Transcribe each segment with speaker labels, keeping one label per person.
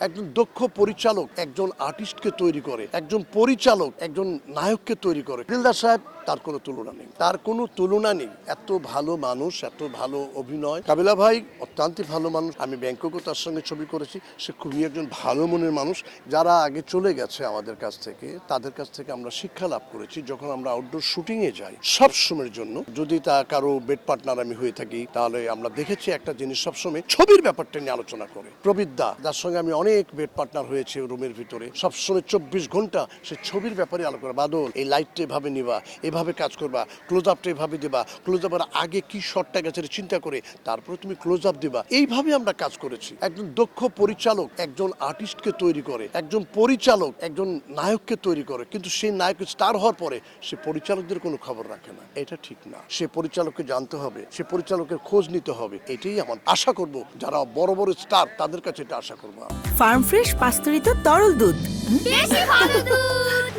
Speaker 1: একজন দক্ষ পরিচালক একজন আর্টিস্টকে তৈরি করে, একজন পরিচালক একজন নায়ককে তৈরি করে। দিলদার সাহেব তার কোনো তুলনা নেই, তার কোনো তুলনা নেই। এত ভালো মানুষ, এত ভালো অভিনয়। কাবিলা ভাই অত্যন্ত ভালো মানুষ। আমি ব্যাংককেও তার সঙ্গে ছবি করেছি। সে খুবই একজন ভালো মনের মানুষ। যারা আগে চলে গেছে আমাদের কাছ থেকে, তাদের কাছ থেকে আমরা শিক্ষা লাভ করেছি। যখন আমরা আউটডোর শুটিংয়ে যাই সব সময়ের জন্য, যদি তা কারো বেড পার্টনার আমি হয়ে থাকি, তাহলে আমরা দেখেছি একটা জিনিস সবসময় ছবির ব্যাপারটা নিয়ে আলোচনা করে। প্রবিদ্যা, যার সঙ্গে আমি অনেক বেড পার্টনার হয়েছে রুমের ভিতরে, সবসময় 24 ঘন্টা সে ছবির ব্যাপারে আলো করে। বাদল, এই লাইটটা এভাবে নিবা, এভাবে কাজ করবা, ক্লোজ আপটা এভাবে দিবা, ক্লোজ আপের আগে কি শটটা গেছে চিন্তা করে তারপরে তুমি ক্লোজ আপ দিবা। এইভাবে আমরা কাজ করেছি। একজন দক্ষ পরিচালক একজন আর্টিস্টকে তৈরি করে, একজন পরিচালক একজন নায়ককে তৈরি করে, কিন্তু সেই নায়ক স্টার হওয়ার পরে সে পরিচালকদের কোনো খবর রাখে না। এটা ঠিক না। সে পরিচালককে জানতে হবে, সে পরিচালকের খোঁজ নিতে হবে। এটাই আমার আশা করব, যারা বড় বড় স্টার তাদের কাছে এটা আশা করবো।
Speaker 2: ফার্ম ফ্রেশ পাস্তুরিত তরল দুধ,
Speaker 3: বেশি ভালো দুধ।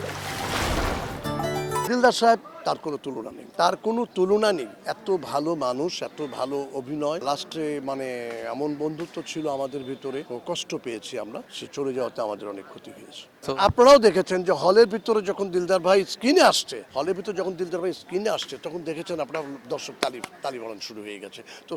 Speaker 1: দিলদার সাহেব তার কোনো তুলনা নেই, তার কোনো তুলনা নেই। এত ভালো মানুষ, এত ভালো অভিনয়। লাস্টে এমন বন্ধুত্ব ছিল আমাদের ভিতরে, কষ্ট পেয়েছি আমরা। সে চলে যাওয়াতে আমাদের অনেক ক্ষতি হয়েছে। আপনারাও দেখেছেন যে হলের ভিতরে যখন দিলদার ভাই স্ক্রিনে আসছে, তখন দেখেছেন আপনার দর্শক তালি বলান শুরু হয়ে গেছে। তো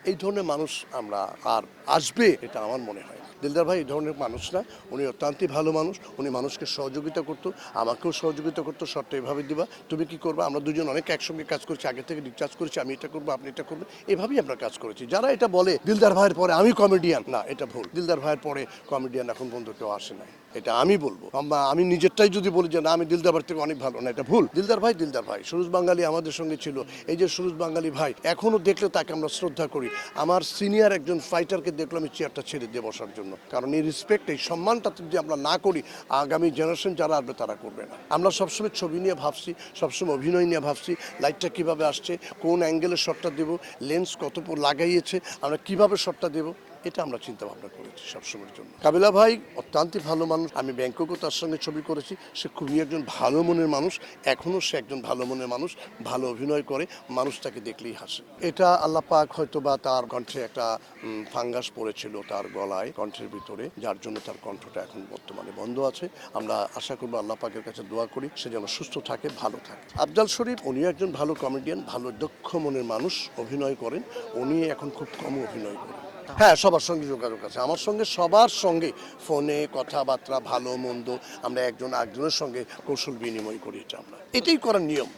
Speaker 1: এই ধরনের মানুষ আমরা আর আসবে এটা আমার মনে হয়। দিলদার ভাই এই ধরনের মানুষ না, উনি অত্যন্ত ভালো মানুষ। উনি মানুষকে সহযোগিতা করতো, আমাকেও সহযোগিতা করতো। শর্টটা এভাবে দিবা, তুমি কি করবা। আমরা দুজন অনেক একসঙ্গে কাজ করছি, আগে থেকে ডিসকাস করেছি, আমি এটা করবো, আপনি এটা করবেন, এভাবেই আমরা কাজ করেছি। যারা এটা বলে দিলদার ভাইয়ের পরে আমি কমেডিয়ান, না, এটা ভুল। দিলদার ভাইয়ের পরে কমেডিয়ান এখন পর্যন্ত কেউ আসে না, এটা আমি বলবো। আমি নিজেরটাই যদি বলি যে না আমি দিলদার ভাই থেকে অনেক ভালো, না, এটা ভুল। দিলদার ভাই সুরজ বাঙালি আমাদের সঙ্গে ছিল। এই যে সুরজ বাঙালি ভাই, এখনো দেখলে তাকে আমরা শ্রদ্ধা করি। আমার সিনিয়র একজন ফাইটারকে দেখলে আমি চেয়ারটা ছেড়ে দিয়ে বসার জন্য, কারণ এই রেসপেক্ট, এই সম্মানটা যদি আমরা না করি, আগামী জেনারেশন যারা আসবে তারা করবে না। আমরা সবসময় ছবি নিয়ে ভাবছি, সবসময় অভিনয় নিয়ে ভাবছি, লাইটটা কিভাবে আসছে, কোন অ্যাঙ্গেলে শটটা দেবো, লেন্স কত লাগাইয়েছে, আমরা কিভাবে শটটা দেবো, এটা আমরা চিন্তা ভাবনা করেছি সবসময়ের জন্য। কাবিলা ভাই অত্যন্ত ভালো মানুষ। আমি ব্যাংককেও তার সঙ্গে ছবি করেছি। সে খুবই একজন ভালো মনের মানুষ। এখনও সে একজন ভালো মনের মানুষ, ভালো অভিনয় করে, মানুষ তাকে দেখলেই হাসে। এটা আল্লাহ পাক হয়তো বা তার কণ্ঠে একটা ফাঙ্গাস পড়েছিল তার গলায়, কণ্ঠের ভিতরে, যার জন্য তার কণ্ঠটা এখন বর্তমানে বন্ধ আছে। আমরা আশা করবো, আল্লাহ পাকের কাছে দোয়া করি সে যেন সুস্থ থাকে, ভালো থাকে। আফজাল শরীফ, উনিও একজন ভালো কমেডিয়ান, ভালো দক্ষ মনের মানুষ, অভিনয় করেন। উনি এখন খুব কম অভিনয় করেন। হ্যাঁ, সবার সঙ্গে যোগাযোগ আছে আমার সঙ্গে, সবার সঙ্গে ফোনে কথাবার্তা, ভালো মন্দ, আমরা একজন আরেকজনের সঙ্গে কৌশল বিনিময় করি। এটা আমরা এটাই করার নিয়ম।